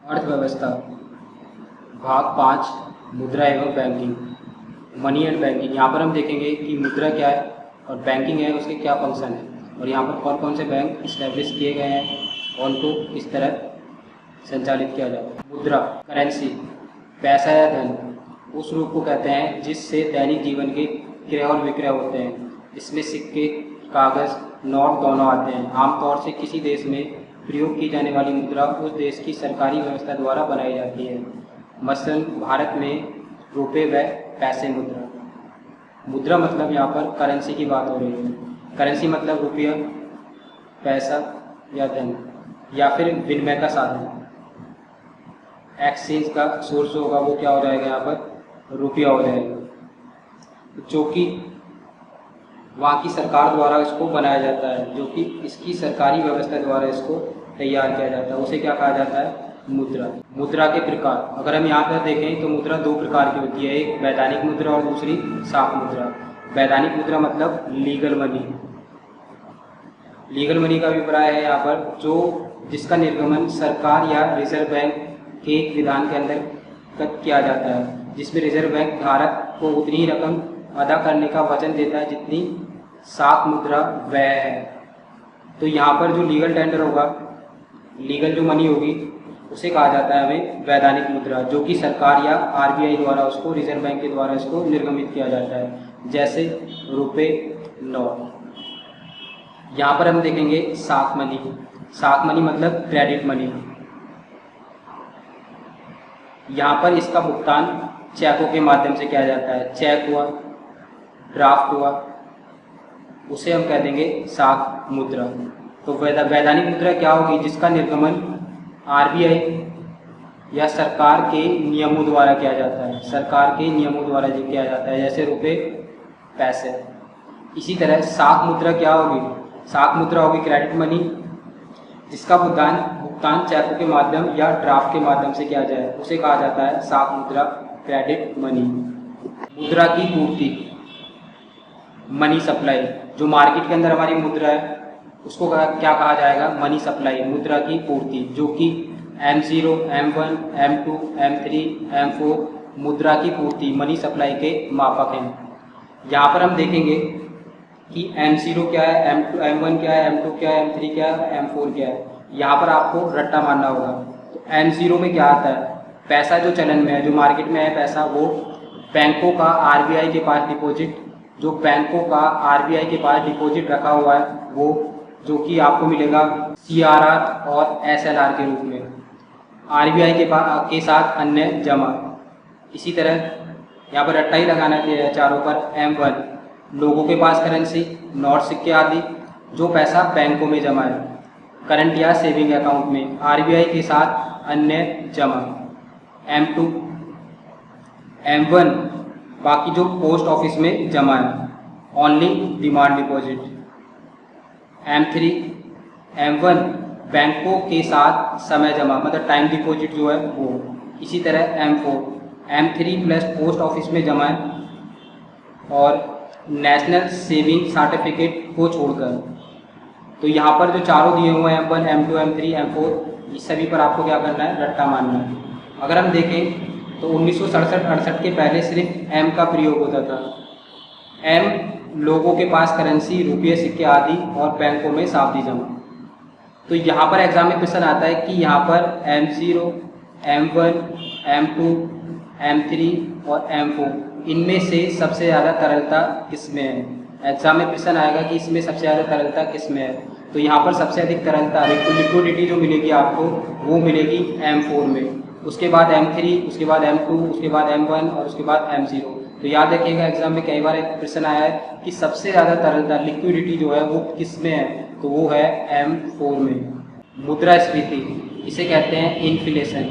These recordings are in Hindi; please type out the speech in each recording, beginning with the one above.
अर्थव्यवस्था भाग 5 मुद्रा एवं बैंकिंग, मनी एंड बैंकिंग। यहाँ पर हम देखेंगे कि मुद्रा क्या है और बैंकिंग है, उसके क्या फंक्शन है और यहाँ पर कौन कौन से बैंक इस्टेब्लिश किए गए हैं और उनको किस तरह संचालित किया जाता है। मुद्रा करेंसी, पैसा या धन, उस रूप को कहते हैं जिससे दैनिक जीवन के क्रय और विक्रय होते हैं। इसमें सिक्के, कागज़, नोट दोनों आते हैं। आमतौर से किसी देश में प्रयोग की जाने वाली मुद्रा उस देश की सरकारी व्यवस्था द्वारा बनाई जाती है। मसलन भारत में रुपये व पैसे मुद्रा। मुद्रा मतलब यहाँ पर करेंसी की बात हो रही है। करेंसी मतलब रुपया, पैसा या धन या फिर विनिमय का साधन। एक्सचेंज का सोर्स होगा वो क्या हो जाएगा, यहाँ पर रुपया हो जाएगा, जो कि वहाँ की सरकार द्वारा इसको बनाया जाता है, जो कि इसकी सरकारी व्यवस्था द्वारा इसको तैयार किया जाता है। उसे क्या कहा जाता है, मुद्रा। मुद्रा के प्रकार अगर हम यहाँ पर देखें तो मुद्रा दो प्रकार की होती है, एक वैधानिक मुद्रा और दूसरी साख मुद्रा। वैधानिक मुद्रा मतलब लीगल मनी। लीगल मनी का अभिप्राय है यहाँ पर जिसका निर्गमन सरकार या रिजर्व बैंक के एक विधान के अंतर्गत किया जाता है, जिसमें रिजर्व बैंक धारक को उतनी ही रकम अदा करने का वचन देता है जितनी साख मुद्रा व्यय है। तो यहाँ पर जो लीगल टेंडर होगा, लीगल जो मनी होगी, उसे कहा जाता है हमें वैधानिक मुद्रा, जो कि सरकार या आरबीआई द्वारा उसको, रिजर्व बैंक के द्वारा इसको निर्गमित किया जाता है, जैसे रुपए, नोट। यहाँ पर हम देखेंगे साख मनी। साख मनी मतलब क्रेडिट मनी। यहाँ पर इसका भुगतान चेकों के माध्यम से किया जाता है। चेक हुआ, ड्राफ्ट हुआ, उसे हम कह देंगे साख मुद्रा। तो वैधानिक मुद्रा क्या होगी, जिसका निर्गमन आरबीआई या सरकार के नियमों द्वारा किया जाता है। सरकार के नियमों द्वारा किया जाता है, जैसे रुपए, पैसे। इसी तरह साख मुद्रा क्या होगी, साख मुद्रा होगी क्रेडिट मनी, जिसका भुगतान चेकों के माध्यम या ड्राफ्ट के माध्यम से किया जाए, उसे कहा जाता है साख मुद्रा, क्रेडिट मनी। मुद्रा की पूर्ति, मनी सप्लाई। जो मार्केट के अंदर हमारी मुद्रा है उसको क्या कहा जाएगा, मनी सप्लाई, मुद्रा की पूर्ति, जो कि M0, M1, M2, M3, M4 मुद्रा की पूर्ति, मनी सप्लाई के मापक हैं। यहाँ पर हम देखेंगे कि M0 क्या है, M1 क्या है, M2 क्या है, M3 क्या है, M4 क्या है। यहाँ पर आपको रट्टा मारना होगा। तो M0 में क्या आता है, पैसा जो चलन में है, जो मार्केट में है पैसा, वो बैंकों का आरबीआई के पास डिपॉजिट, जो बैंकों का आरबीआई के पास डिपॉजिट रखा हुआ है, वो जो कि आपको मिलेगा CRR और SLR के रूप में, आरबीआई के साथ अन्य जमा। इसी तरह यहाँ पर रट्टा ही लगाना है चारों पर। M1 लोगों के पास करेंसी, नोट, सिक्के आदि, जो पैसा बैंकों में जमा है, करंट या सेविंग अकाउंट में, आरबीआई के साथ अन्य जमा। M2, M1 बाकी जो पोस्ट ऑफिस में जमा है, only demand deposit. M3, M1 बैंकों के साथ समय जमा, मतलब टाइम डिपॉजिट जो है वो। इसी तरह M4, M3 plus post office में जमा है और नेशनल सेविंग सर्टिफिकेट को छोड़कर। तो यहाँ पर जो चारों दिए हुए हैं, M1, M2, M3, M4, इस सभी पर आपको क्या करना है, रट्टा मारना है। अगर हम देखें तो 1967-68 के पहले सिर्फ M का प्रयोग होता था। M लोगों के पास करेंसी, रुपये, सिक्के आदि और बैंकों में सावधि जमा। तो यहाँ पर एग्जाम में क्वेश्चन आता है कि यहाँ पर M0, M1, M2, M3 और M4 इनमें से सबसे ज़्यादा तरलता किस में है। एग्जाम में क्वेश्चन आएगा कि इसमें सबसे ज़्यादा तरलता किस में है। तो यहाँ पर सबसे अधिक तरलता, लिक्विडिटी जो मिलेगी आपको, वो मिलेगी M4 में, उसके बाद M3, उसके बाद M2, उसके बाद M1 और उसके बाद M0। तो याद रखिएगा, एग्जाम में कई बार एक प्रश्न आया है कि सबसे ज़्यादा तरलता, लिक्विडिटी जो है वो किस में है, तो वो है M4 में। मुद्रास्फीति, इसे कहते हैं इन्फ्लेशन।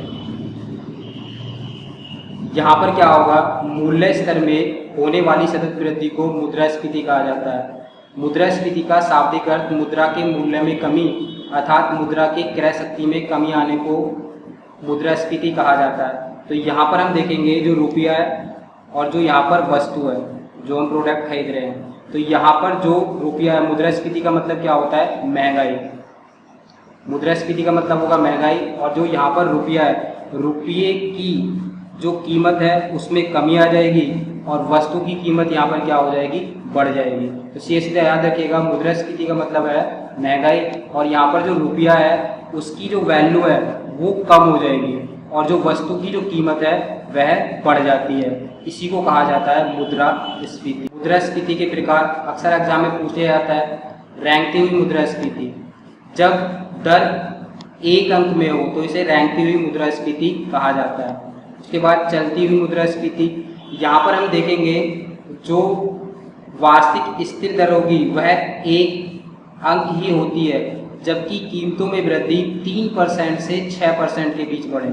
यहाँ पर क्या होगा, मूल्य स्तर में होने वाली सतत वृद्धि को मुद्रास्फीति कहा जाता है। मुद्रास्फीति का शाब्दिक अर्थ मुद्रा के मूल्य में कमी, अर्थात मुद्रा की क्रय शक्ति में कमी आने को मुद्रास्फीति कहा जाता है। तो यहाँ पर हम देखेंगे जो रुपया है और जो यहाँ पर वस्तु है, जो हम प्रोडक्ट खरीद रहे हैं, तो यहाँ पर जो रुपया है, मुद्रास्फीति का मतलब क्या होता है, महंगाई। मुद्रास्फीति का मतलब होगा महंगाई, और जो यहाँ पर रुपया है, रुपये की जो कीमत है उसमें कमी आ जाएगी और वस्तु की कीमत यहाँ पर क्या हो जाएगी, बढ़ जाएगी। तो सीधे याद रखिएगा, मुद्रास्फीति का मतलब है महंगाई, और यहाँ पर जो रुपया है उसकी जो वैल्यू है वो कम हो जाएगी और जो वस्तु की जो कीमत है वह बढ़ जाती है। इसी को कहा जाता है मुद्रास्फीति। मुद्रास्फीति के प्रकार अक्सर एग्जाम में पूछा जाता है। रेंगती हुई मुद्रास्फीति, जब दर एक अंक में हो तो इसे रेंगती हुई मुद्रास्फीति कहा जाता है। उसके बाद चलती हुई मुद्रास्फीति, यहाँ पर हम देखेंगे जो वार्षिक स्थिर दर होगी वह एक अंक ही होती है, जबकि कीमतों में वृद्धि 3% से 6% के बीच बढ़े।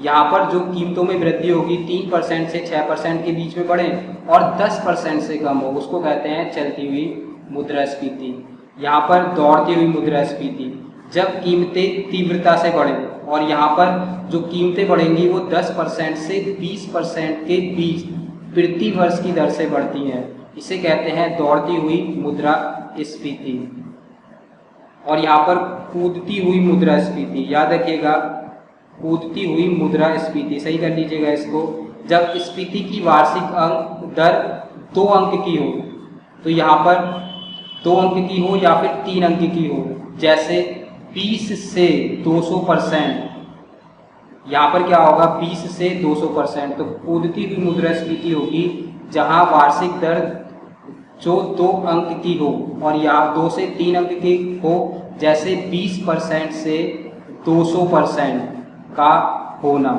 यहाँ पर जो कीमतों में वृद्धि होगी 3% से 6% के बीच में बढ़े और 10% से कम हो, उसको कहते हैं चलती हुई मुद्रास्फीति। यहाँ पर दौड़ती हुई मुद्रास्फीति, जब कीमतें तीव्रता से बढ़े, और यहाँ पर जो कीमतें बढ़ेंगी वो 10% से 20% के बीच प्रति वर्ष की दर से बढ़ती हैं, इसे कहते हैं दौड़ती हुई मुद्रास्फीति। और यहाँ पर कूदती हुई मुद्रास्फीति, याद रखिएगा कूदती हुई मुद्रास्फीति, सही कर लीजिएगा इसको, जब स्फीति की वार्षिक अंक दर 2 अंक की हो, तो यहाँ पर 2 अंक की हो या फिर 3 अंक की हो, जैसे 20 से 200%, यहाँ पर क्या होगा 20 से 200%, तो कूदती हुई मुद्रास्फीति होगी जहाँ वार्षिक दर जो 2 अंक की हो और यहाँ 2 से 3 अंक की हो, जैसे 20% से 200% का होना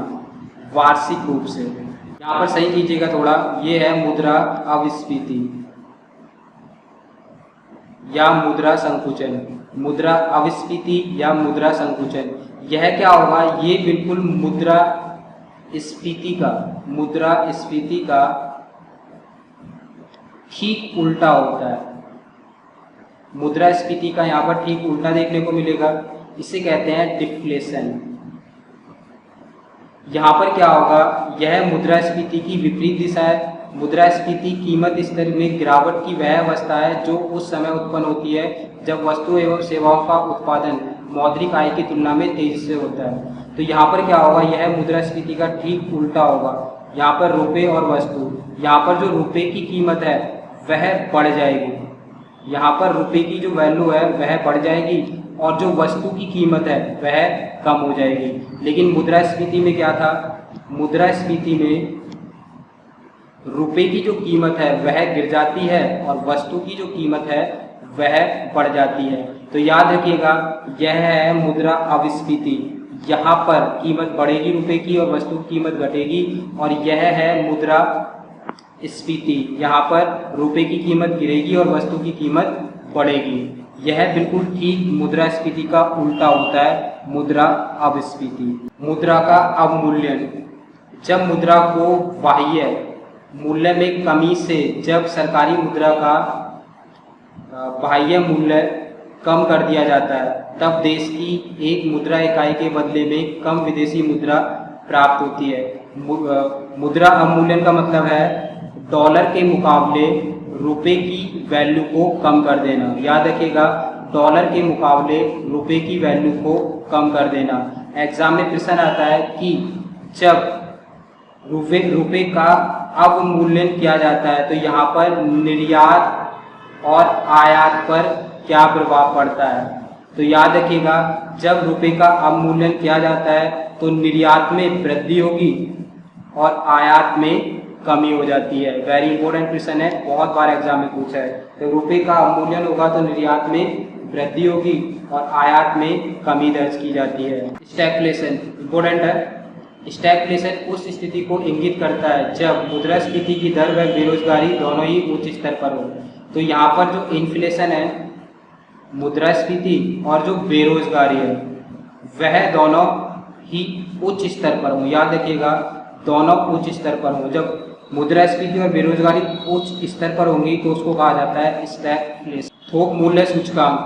वार्षिक रूप से। यहाँ पर सही कीजिएगा थोड़ा, ये है मुद्रा अविस्फीति या मुद्रा संकुचन। मुद्रा अविस्फीति या मुद्रा संकुचन, यह क्या होगा, ये बिल्कुल मुद्रास्फीति का ठीक उल्टा होता है। मुद्रास्फीति का यहाँ पर ठीक उल्टा देखने को मिलेगा, इसे कहते हैं डिफ्लेशन। यहाँ पर क्या होगा, यह मुद्रास्फीति की विपरीत दिशा है। मुद्रास्फीति कीमत स्तर में गिरावट की वह अवस्था है जो उस समय उत्पन्न होती है जब वस्तु एवं सेवाओं का उत्पादन मौद्रिक आय की तुलना में तेजी से होता है। तो यहाँ पर क्या होगा, यह मुद्रास्फीति का ठीक उल्टा होगा। यहाँ पर रुपये और वस्तु, यहाँ पर जो रुपये की कीमत है वह बढ़ जाएगी, यहाँ पर रुपये की जो वैल्यू है वह बढ़ जाएगी और जो वस्तु की कीमत है वह कम हो जाएगी। लेकिन मुद्रास्फीति में क्या था, मुद्रास्फीति में रुपये की जो कीमत है वह गिर जाती है और वस्तु की जो कीमत है वह बढ़ जाती है। तो याद रखिएगा, यह है मुद्रा अविस्फीति। यहाँ पर कीमत बढ़ेगी रुपये की और वस्तु की कीमत घटेगी, और यह है मुद्रा स्फीति, यहाँ पर रुपये की कीमत गिरेगी और वस्तु की कीमत बढ़ेगी। यह बिल्कुल ठीक मुद्रास्फीति का उल्टा होता है, मुद्रा अविस्फीति। मुद्रा का अवमूल्यन, जब मुद्रा को बाह्य मूल्य में कमी से, जब सरकारी मुद्रा का बाह्य मूल्य कम कर दिया जाता है, तब देश की एक मुद्रा इकाई के बदले में कम विदेशी मुद्रा प्राप्त होती है। मुद्रा अवमूल्यन का मतलब है डॉलर के मुकाबले रुपए की वैल्यू को कम कर देना। याद रखिएगा, डॉलर के मुकाबले रुपए की वैल्यू को कम कर देना। एग्जाम में प्रश्न आता है कि जब रुपए का अवमूल्यन किया जाता है तो यहाँ पर निर्यात और आयात पर क्या प्रभाव पड़ता है। तो याद रखिएगा, जब रुपए का अवमूल्यन किया जाता है तो निर्यात में वृद्धि होगी और आयात में कमी हो जाती है। वेरी इंपॉर्टेंट क्वेश्चन है, बहुत बार एग्जाम में पूछा है। तो रुपए का अवमूल्यन होगा तो निर्यात में वृद्धि होगी और आयात में कमी दर्ज की जाती है। स्टैगफ्लेशन इंपॉर्टेंट है। स्टैगफ्लेशन उस स्थिति को इंगित करता है जब मुद्रास्फीति की दर व बेरोजगारी दोनों ही उच्च स्तर पर हो। तो यहाँ पर जो इन्फ्लेशन है, मुद्रास्फीति और जो बेरोजगारी है वह दोनों ही उच्च स्तर पर हो। याद रखिएगा, दोनों उच्च स्तर पर हो। जब मुद्रास्फीति और बेरोजगारी उच्च स्तर पर होंगी तो उसको कहा जाता है स्टैगफ्लेशन। थोक मूल्य सूचकांक,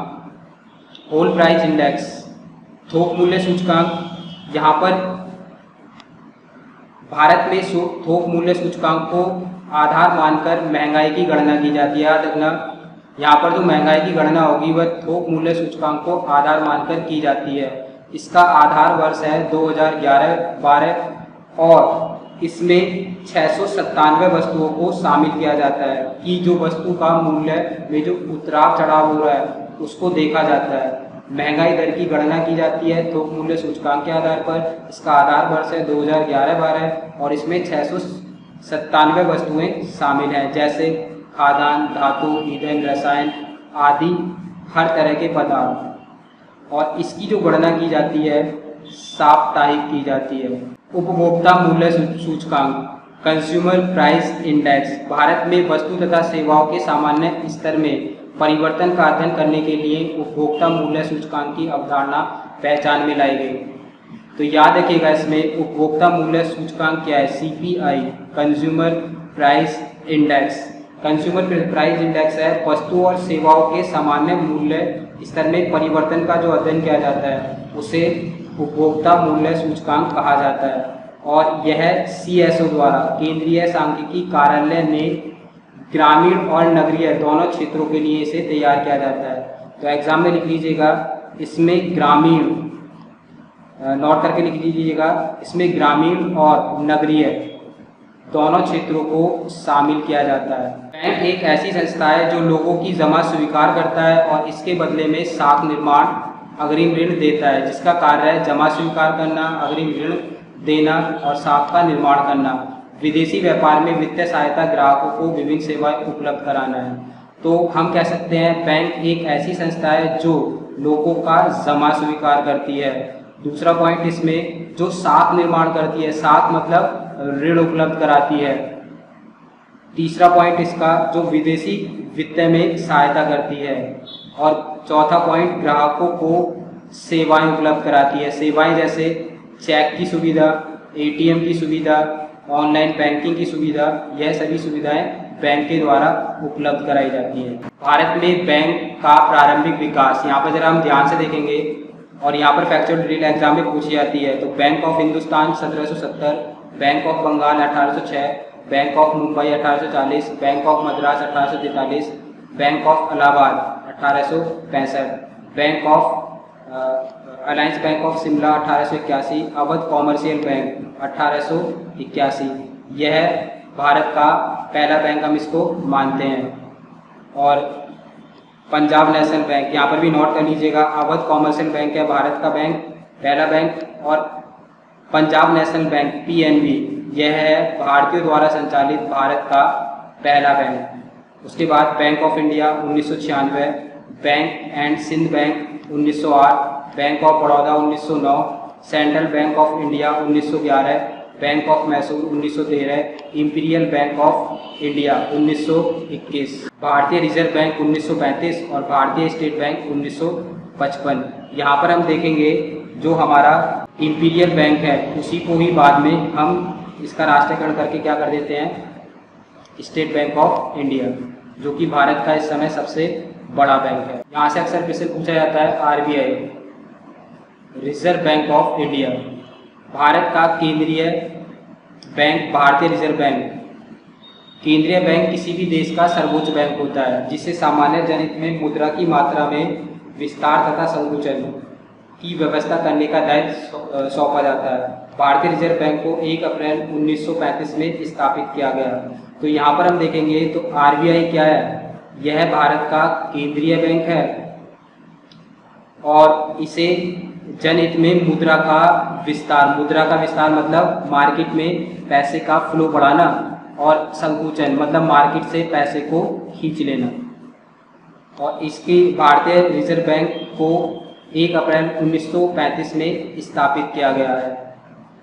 होल प्राइस इंडेक्स। थोक मूल्य सूचकांक, यहाँ पर भारत में थोक मूल्य सूचकांक को आधार मानकर महंगाई की गणना की जाती है। याद रखना, यहाँ पर जो महंगाई की गणना होगी वह थोक मूल्य सूचकांक को आधार मानकर की जाती है। इसका आधार वर्ष है 2011-12 और इसमें 697 वस्तुओं को शामिल किया जाता है कि जो वस्तु का मूल्य में जो उतराव चढ़ाव हो रहा है उसको देखा जाता है। महंगाई दर की गणना की जाती है थोक मूल्य सूचकांक के आधार पर। इसका आधार वर्ष है 2011-12 और इसमें 697 वस्तुएं शामिल हैं, जैसे खाद्यान्न, धातु, ईंधन, रसायन आदि हर तरह के पदार्थ। और इसकी जो गणना की जाती है साप्ताहिक की जाती है। उपभोक्ता मूल्य सूचकांक, कंज्यूमर प्राइस इंडेक्स, भारत में वस्तु तथा सेवाओं के सामान्य स्तर में परिवर्तन का अध्ययन करने के लिए उपभोक्ता मूल्य सूचकांक की अवधारणा पहचान में लाई गई। तो याद रखिएगा इसमें उपभोक्ता मूल्य सूचकांक क्या है, CPI, consumer price index. Consumer price index है वस्तु और सेवाओं के सामान्य मूल्य स्तर में परिवर्तन का जो अध्ययन किया जाता है उसे उपभोक्ता मूल्य सूचकांक कहा जाता है। और यह CSO द्वारा, केंद्रीय सांख्यिकी कार्यालय ने ग्रामीण और नगरीय दोनों क्षेत्रों के लिए इसे तैयार किया जाता है। तो एग्जाम में लिख लीजिएगा, इसमें ग्रामीण नोट करके लिख लीजिएगा, इसमें ग्रामीण और नगरीय दोनों क्षेत्रों को शामिल किया जाता है। बैंक एक ऐसी संस्था है जो लोगों की जमा स्वीकार करता है और इसके बदले में साख निर्माण अग्रिम ऋण देता है, जिसका कार्य है जमा स्वीकार करना, अग्रिम ऋण देना और साख का निर्माण करना। विदेशी व्यापार में वित्तीय सहायता ग्राहकों को विभिन्न सेवाएं उपलब्ध कराना है। तो हम कह सकते हैं बैंक एक ऐसी संस्था है जो लोगों का जमा स्वीकार करती है। दूसरा पॉइंट इसमें जो साख निर्माण करती है, साख मतलब ऋण उपलब्ध कराती है। तीसरा पॉइंट इसका जो विदेशी वित्त में सहायता करती है। और चौथा पॉइंट ग्राहकों को सेवाएं उपलब्ध कराती है। सेवाएं जैसे चेक की सुविधा, ATM की सुविधा, ऑनलाइन बैंकिंग की सुविधा, यह सभी सुविधाएं बैंक के द्वारा उपलब्ध कराई जाती है। भारत में बैंक का प्रारंभिक विकास, यहाँ पर जरा हम ध्यान से देखेंगे और यहाँ पर फैक्चुअल डिटेल एग्जाम में पूछी जाती है। तो Bank of Hindustan 1770, Bank of Bengal 1806, Bank of Mumbai 1840, Bank of Madras 1843, Bank of Allahabad 1865, Bank of Alliance Bank of Shimla 1881, Awadh Commercial Bank 1881। यह भारत का पहला बैंक हम इसको मानते हैं। और पंजाब नेशनल बैंक, यहाँ पर भी नोट कर लीजिएगा, अवध कॉमर्शियल बैंक है भारत का बैंक, पहला बैंक। और पंजाब नेशनल बैंक PNB, यह है भारतीयों द्वारा संचालित भारत का पहला बैंक। उसके बाद Bank of India 1996, Bank and Sindh Bank 1908, Bank of Baroda 1909, Central Bank of India 1911, Bank of Mysore 1913, Imperial Bank of India 1921, भारतीय रिजर्व बैंक 1935 और भारतीय स्टेट बैंक 1955। यहाँ पर हम देखेंगे जो हमारा इंपीरियल बैंक है उसी को ही बाद में हम इसका राष्ट्रीयकरण करके क्या कर देते हैं, स्टेट बैंक ऑफ इंडिया, जो कि भारत का इस समय सबसे बड़ा बैंक है। यहाँ से अक्सर क्वेश्चन पूछा जाता है RBI, reserve bank of India, Bharat का केंद्रीय बैंक, भारतीय रिजर्व बैंक। केंद्रीय बैंक किसी भी देश का सर्वोच्च बैंक होता है जिसे सामान्य जनहित में मुद्रा की मात्रा में विस्तार तथा संकुचन की व्यवस्था करने का दायित्व सौंपा जाता है। भारतीय रिजर्व बैंक को 1 अप्रैल 1935 में स्थापित किया गया। तो यहाँ पर हम देखेंगे तो RBI क्या है, यह भारत का केंद्रीय बैंक है और इसे जनहित में मुद्रा का विस्तार मतलब मार्केट में पैसे का फ्लो बढ़ाना और संकुचन मतलब मार्केट से पैसे को खींच लेना। और इसकी भारतीय रिजर्व बैंक को 1 अप्रैल 1935 में स्थापित किया गया है।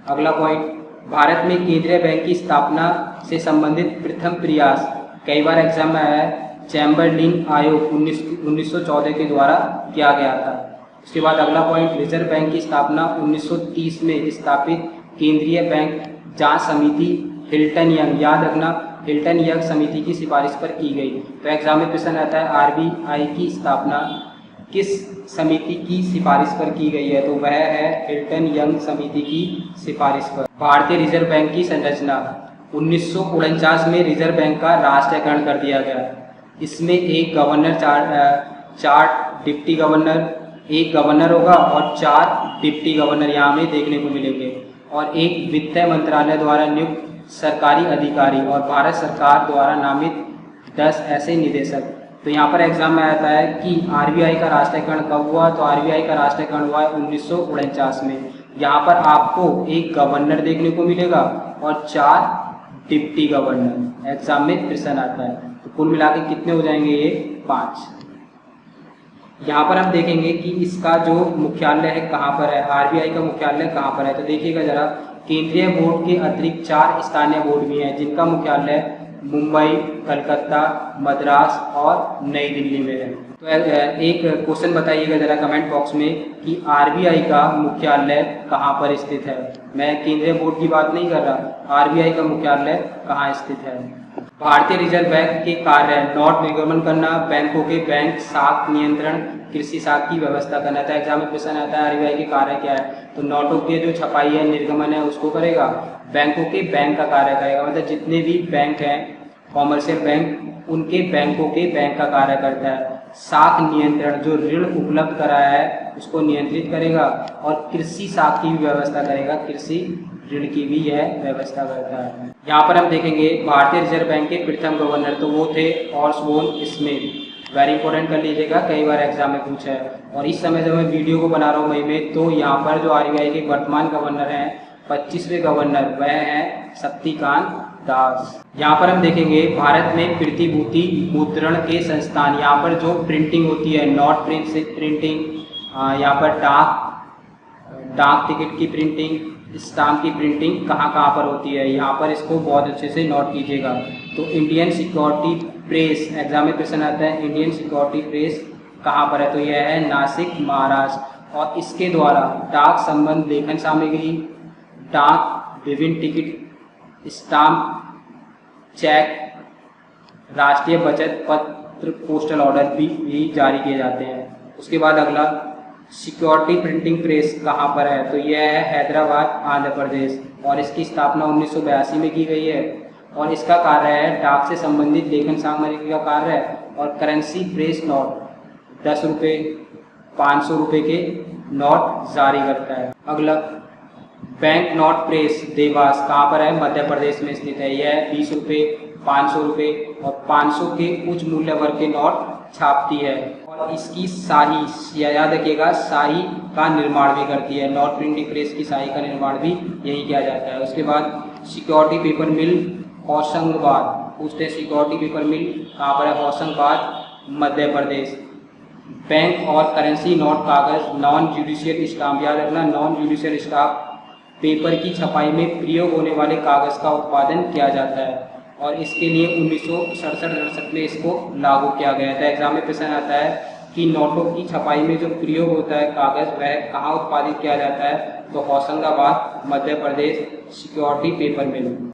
अगला पॉइंट, भारत में केंद्रीय बैंक की स्थापना से संबंधित प्रथम प्रयास कई बार एग्जाम में आया है, चैम्बरलिन आयोग 1914 के द्वारा किया गया था। उसके बाद अगला पॉइंट, रिजर्व बैंक की स्थापना 1930 में स्थापित केंद्रीय बैंक जांच समिति हिल्टन यंग, याद रखना हिल्टन यंग समिति की सिफारिश पर की गई। तो एग्जाम में क्वेश्चन आता है RBI की स्थापना किस समिति की सिफारिश पर की गई है, तो वह है हिल्टन यंग समिति की सिफारिश पर। भारतीय रिजर्व बैंक की संरचना 1949 में रिजर्व बैंक का राष्ट्रीयकरण कर दिया गया। इसमें एक गवर्नर, चार डिप्टी गवर्नर, एक गवर्नर होगा और 4 डिप्टी गवर्नर यहाँ में देखने को मिलेंगे, और एक वित्त मंत्रालय द्वारा नियुक्त सरकारी अधिकारी और भारत सरकार द्वारा नामित 10 ऐसे निदेशक। तो यहाँ पर एग्जाम में आता है कि आरबीआई का राष्ट्रीयकरण कब हुआ, तो आरबीआई का राष्ट्रीयकरण हुआ है 1949 में। यहाँ पर आपको एक गवर्नर देखने को मिलेगा और 4 डिप्टी गवर्नर एग्जाम में प्रश्न आता है। तो कुल मिला के कितने हो जाएंगे ये 5। यहाँ पर हम देखेंगे कि इसका जो मुख्यालय है कहाँ पर है, आरबीआई का मुख्यालय कहाँ पर है। तो देखिएगा जरा, केंद्रीय बोर्ड के अतिरिक्त 4 स्थानीय बोर्ड भी हैं जिनका मुख्यालय मुंबई, कलकत्ता, मद्रास और नई दिल्ली में है। तो एक क्वेश्चन बताइएगा जरा कमेंट बॉक्स में कि आरबीआई का मुख्यालय कहाँ पर स्थित है। मैं केंद्रीय बोर्ड की बात नहीं कर रहा, आरबीआई का मुख्यालय कहाँ स्थित है। भारतीय रिजर्व बैंक के कार्य है नोट निर्गमन करना, बैंकों के बैंक साख नियंत्रण, कृषि साख की व्यवस्था करना। था एग्जाम में क्वेश्चन आता है आरबीआई के कार्य क्या है, तो नोटों की जो छपाई है, निर्गमन है, उसको करेगा। बैंकों के बैंक का कार्य करेगा, मतलब जितने भी बैंक हैं कॉमर्शियल बैंक, उनके बैंकों के बैंक का कार्य करता है। साख नियंत्रण, जो ऋण उपलब्ध कराया है उसको नियंत्रित करेगा, और कृषि साख की भी व्यवस्था करेगा, कृषि ऋण की भी यह व्यवस्था करता है। यहाँ पर हम देखेंगे भारतीय रिजर्व बैंक के प्रथम गवर्नर, तो वो थे ऑस्बोर्न स्मिथ। वेरी इंपॉर्टेंट कर लीजिएगा, कई बार एग्जाम में पूछा है। और इस समय जब मैं वीडियो को बना रहा हूँ मई में, तो यहाँ पर जो आरबीआई के वर्तमान गवर्नर हैं 25वें गवर्नर, वह हैं शक्तिकांत दास। यहाँ पर हम देखेंगे भारत में प्रतिभूति मुद्रण के संस्थान, यहाँ पर जो प्रिंटिंग होती है, नोट प्रिंटिंग, यहाँ पर डाक टिकट की प्रिंटिंग, स्टाम्प की प्रिंटिंग कहाँ कहाँ पर होती है, यहाँ पर इसको बहुत अच्छे से नोट कीजिएगा। तो इंडियन सिक्योरिटी प्रेस, एग्जाम में क्वेश्चन आता है इंडियन सिक्योरिटी प्रेस कहाँ पर है, तो यह है नासिक, महाराष्ट्र। और इसके द्वारा डाक संबंध लेखन सामग्री, डाक, विभिन्न टिकट, स्टाम्प, चेक, राष्ट्रीय बचत पत्र, पोस्टल ऑर्डर भी जारी किए जाते हैं। उसके बाद अगला सिक्योरिटी प्रिंटिंग प्रेस कहाँ पर है, तो यह है हैदराबाद, आंध्र प्रदेश, और इसकी स्थापना 1982 में की गई है। और इसका कार्य है डाक से संबंधित लेखन सामग्री का कार्य है, और करेंसी प्रेस नोट 10 रुपये, 500 रुपये के नोट जारी करता है। अगला बैंक नोट प्रेस देवास कहाँ पर है, मध्य प्रदेश में स्थित है। यह 20 रुपये, 500 रुपये और 500 के उच्च मूल्य वर्ग के नोट छापती है, और इसकी शाही, याद रखिएगा, शाही का निर्माण भी करती है। नोट प्रिंटिंग प्रेस की शाही का निर्माण भी यही किया जाता है। उसके बाद सिक्योरिटी पेपर मिल होशंगाबाद, पूछते हैं सिक्योरिटी पेपर मिल कहाँ पर है, होशंगाबाद, मध्य प्रदेश। बैंक और करेंसी नोट कागज, नॉन जुडिशियल स्टाम्प, याद रखना, नॉन जुडिशियल स्टाम्प पेपर की छपाई में प्रयोग होने वाले कागज का उत्पादन किया जाता है, और इसके लिए 1967 में इसको लागू किया गया था। एग्जाम में प्रश्न आता है कि नोटों की छपाई में जो प्रयोग होता है कागज, वह कहाँ उत्पादित किया जाता है, तो होशंगाबाद, मध्य प्रदेश, सिक्योरिटी पेपर मिल।